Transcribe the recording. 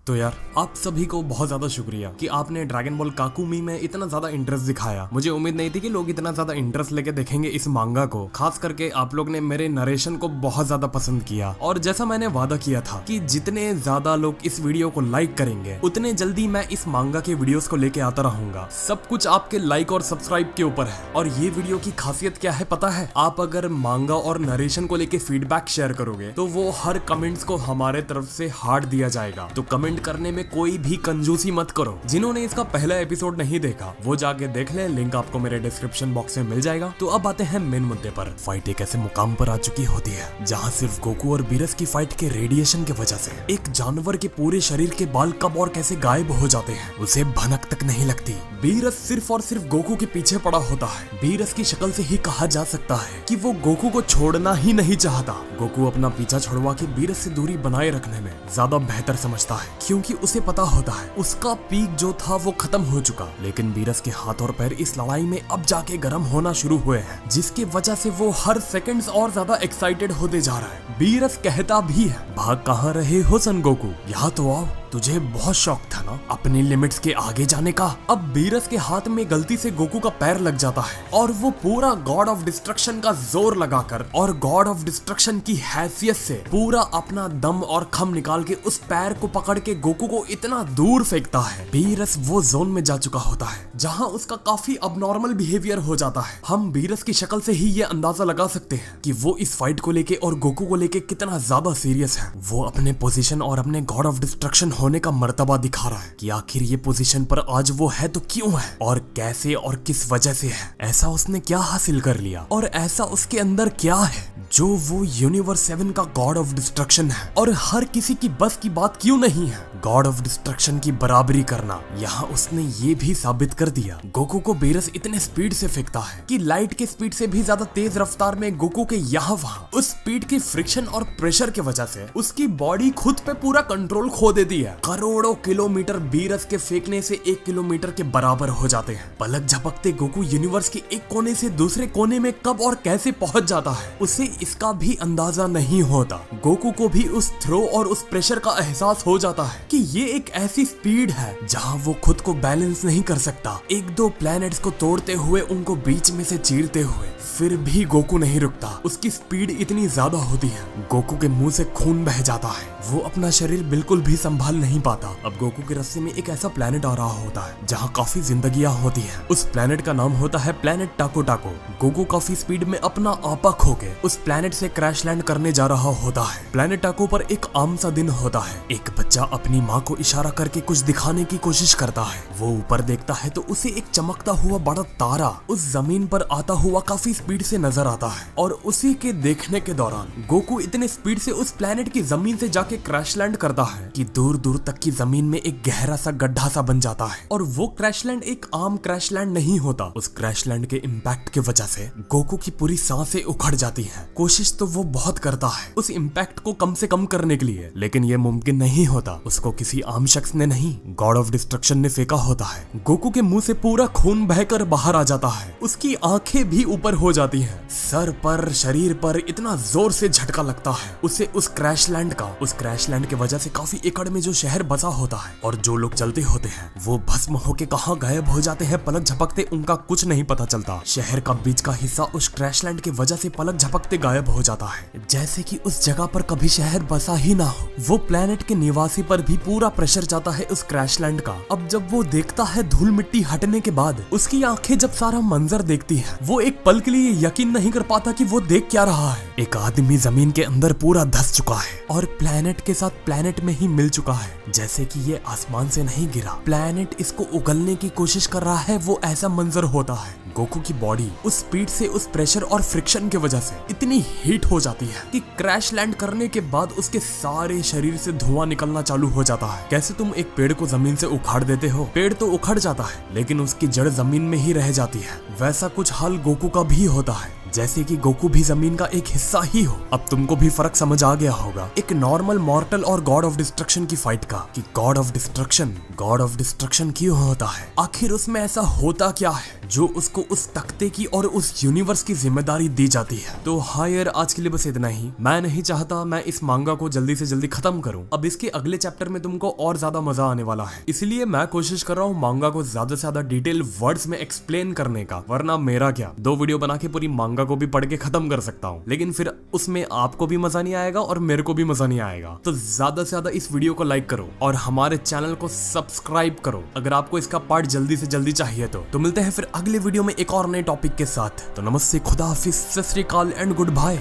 तो यार आप सभी को बहुत ज्यादा शुक्रिया कि आपने ड्रैगन बॉल काकुमी में इतना ज्यादा इंटरेस्ट दिखाया। मुझे उम्मीद नहीं थी कि लोग इतना ज्यादा इंटरेस्ट लेके देखेंगे इस मांगा को। खास करके आप लोग ने मेरे नरेशन को बहुत ज्यादा पसंद किया और जैसा मैंने वादा किया था कि जितने ज्यादा लोग इस वीडियो को लाइक करेंगे उतने जल्दी मैं इस मांगा के वीडियोस को लेके आता रहूंगा। सब कुछ आपके लाइक और सब्सक्राइब के ऊपर है। और ये वीडियो की खासियत क्या है पता है? आप अगर मांगा और नरेशन को लेके फीडबैक शेयर करोगे तो वो हर कमेंट्स को हमारे तरफ से हार्ट दिया जाएगा। तो कमेंट करने में कोई भी कंजूसी मत करो। जिन्होंने इसका पहला एपिसोड नहीं देखा वो जाके देख ले, लिंक आपको मेरे डिस्क्रिप्शन बॉक्स में मिल जाएगा। तो अब आते हैं मेन मुद्दे पर। फाइट एक ऐसे मुकाम पर आ चुकी होती है जहाँ सिर्फ गोकू और बीरस की फाइट के रेडिएशन की वजह से एक जानवर के पूरे शरीर के बाल कब और कैसे गायब हो जाते हैं उसे भनक तक नहीं लगती। बीरस सिर्फ और सिर्फ गोकू के पीछे पड़ा होता है। बीरस की शक्ल से ही कहा जा सकता है कि वो गोकू को छोड़ना ही नहीं चाहता। गोकू अपना पीछा छुड़वा के बीरस से दूरी बनाए रखने में ज्यादा बेहतर समझता है, क्योंकि उसे पता होता है उसका पीक जो था वो खत्म हो चुका। लेकिन बीरस के हाथ और पैर इस लड़ाई में अब जाके गर्म होना शुरू हुए हैं, जिसके वजह से वो हर सेकंड्स और ज्यादा एक्साइटेड होते जा रहा है। बीरस कहता भी है, भाग कहाँ रहे हो सन गोकू, यहाँ तो आओ, तुझे बहुत शौक था ना अपनी लिमिट्स के आगे जाने का। अब बीरस के हाथ में गलती से गोकू का पैर लग जाता है और वो पूरा गॉड ऑफ डिस्ट्रक्शन का जोर लगाकर और गॉड ऑफ डिस्ट्रक्शन की हैसियत से पूरा अपना दम और खम निकाल के उस पैर को पकड़ के गोकू को इतना दूर फेंकता है। बीरस वो जोन में जा चुका होता है जहाँ उसका काफी अबनॉर्मल बिहेवियर हो जाता है। हम बीरस की शक्ल से ही ये अंदाजा लगा सकते हैं कि वो इस फाइट को लेके और गोकू को लेके कितना ज्यादा सीरियस है। वो अपने पोजीशन और अपने गॉड ऑफ डिस्ट्रक्शन होने का मर्तबा दिखा रहा है कि आखिर ये पोजीशन पर आज वो है तो क्यों है और कैसे और किस वजह से है। ऐसा उसने क्या हासिल कर लिया और ऐसा उसके अंदर क्या है जो वो यूनिवर्स 7 का गॉड ऑफ डिस्ट्रक्शन है। और हर किसी की बस की बात क्यों नहीं है गॉड ऑफ डिस्ट्रक्शन की बराबरी करना। यहाँ उसने ये भी साबित कर दिया। गोकू को बीरस इतने स्पीड से फेंकता है कि लाइट के स्पीड से भी ज्यादा तेज रफ्तार में गोकू के यहाँ वहाँ उस स्पीड की फ्रिक्शन और प्रेशर की वजह से उसकी बॉडी खुद पे पूरा कंट्रोल खो देती है। करोड़ों किलोमीटर बीरस के फेंकने से 1 किलोमीटर के बराबर हो जाते हैं। पलक झपकते गोकू यूनिवर्स के एक कोने से दूसरे कोने में कब और कैसे पहुंच जाता है उसे इसका भी अंदाजा नहीं होता। गोकू को भी उस थ्रो और उस प्रेशर का एहसास हो जाता है कि ये एक ऐसी स्पीड है जहां वो खुद को बैलेंस नहीं कर सकता। 1-2 प्लैनेट्स को तोड़ते हुए उनको बीच में से चीरते हुए फिर भी गोकू नहीं रुकता। उसकी स्पीड इतनी ज्यादा होती है गोकू के मुंह से खून बह जाता है। वो अपना शरीर बिल्कुल भी संभाल नहीं पाता। अब गोकू के रास्ते में एक ऐसा प्लेनेट आ रहा होता है जहाँ काफी जिंदगियां होती हैं। उस प्लेनेट का नाम होता है प्लेनेट टाको टाको। गोकू काफी स्पीड में अपना आपा खो के उस प्लेनेट से क्रैश लैंड करने जा रहा होता है। प्लेनेट टाको पर एक आम सा दिन होता है। एक बच्चा अपनी माँ को इशारा करके कुछ दिखाने की कोशिश करता है। वो ऊपर देखता है तो उसे एक चमकता हुआ बड़ा तारा उस जमीन पर आता हुआ काफी स्पीड से नजर आता है। और उसी के देखने के दौरान गोकू इतने स्पीड से उस प्लेनेट की जमीन से जाके क्रैश लैंड करता है कि दूर दूर तक की जमीन में एक गहरा सा गड्ढा सा बन जाता है। और वो क्रैश लैंड एक आम क्रैश लैंड नहीं होता। उस क्रैश लैंड के इम्पैक्ट की वजह से गोकू की पूरी सांसें उखड़ जाती हैं। कोशिश तो वो बहुत करता है उस इम्पैक्ट को कम से कम करने के लिए, लेकिन ये मुमकिन नहीं होता। उसको किसी आम शख्स ने नहीं, गॉड ऑफ डिस्ट्रक्शन ने फेंका होता है। गोकू के मुंह से पूरा खून बहकर बाहर आ जाता है। उसकी आंखें भी ऊपर हो जाती हैं। सर पर, शरीर पर इतना जोर से झटका लगता है उसे उस क्रैश लैंड का। उस क्रैश लैंड की वजह से काफी एकड़ में जो शहर बसा होता है और जो लोग चलते होते हैं वो भस्म होके कहाँ गायब हो जाते हैं पलक झपकते उनका कुछ नहीं पता चलता। शहर का बीच का हिस्सा उस क्रैश लैंड की वजह से पलक झपकते गायब हो जाता है, जैसे कि उस जगह पर कभी शहर बसा ही ना हो। वो प्लेनेट के निवासी पर भी पूरा प्रेशर जाता है उस क्रैश लैंड का। अब जब वो देखता है धूल मिट्टी हटने के बाद उसकी आंखें जब सारा मंजर देखती है वो एक पल के लिए यकीन नहीं कर पाता कि वो देख क्या रहा है। एक आदमी जमीन के अंदर पूरा धंस चुका है और प्लेनेट के साथ प्लेनेट में ही मिल चुका है, जैसे कि ये आसमान से नहीं गिरा। प्लेनेट इसको उगलने की कोशिश कर रहा है, वो ऐसा मंजर होता है। गोकू की बॉडी उस स्पीड से, उस प्रेशर और फ्रिक्शन की वजह से इतनी हीट हो जाती है कि क्रैश लैंड करने के बाद उसके सारे शरीर से धुआं निकलना चालू हो जाता है। कैसे तुम एक पेड़ को जमीन से उखाड़ देते हो, पेड़ तो उखड़ जाता है लेकिन उसकी जड़ जमीन में ही रह जाती है, वैसा कुछ हाल गोकू का भी होता है। जैसे कि गोकू भी जमीन का एक हिस्सा ही हो। अब तुमको भी फर्क समझ आ गया होगा एक नॉर्मल मॉर्टल और गॉड ऑफ डिस्ट्रक्शन की फाइट का, कि गॉड ऑफ डिस्ट्रक्शन क्यों होता है, आखिर उसमें ऐसा होता क्या है जो उसको उस तख्ते की और उस यूनिवर्स की जिम्मेदारी दी जाती है। तो हाँ यार, आज के लिए बस इतना ही। मैं नहीं चाहता मैं इस मांगा को जल्दी से जल्दी खत्म करूं। अब इसके अगले चैप्टर में तुमको और ज्यादा मजा आने वाला है, इसलिए मैं कोशिश कर रहा हूँ मांगा को ज्यादा से ज्यादा डिटेल वर्ड्स में एक्सप्लेन करने का। वरना मेरा क्या, 2 वीडियो बना के पूरी मांगा को भी पढ़ के खत्म कर सकता हूँ, लेकिन फिर उसमें आपको भी मजा नहीं आएगा और मेरे को भी मजा नहीं आएगा। तो ज्यादा से ज्यादा इस वीडियो को लाइक करो और हमारे चैनल को सब्सक्राइब करो अगर आपको इसका पार्ट जल्दी से जल्दी चाहिए। तो मिलते हैं फिर अगले वीडियो में एक और नए टॉपिक के साथ। तो नमस्ते, खुदा हाफिज, सत श्री अकाल एंड गुड बाय।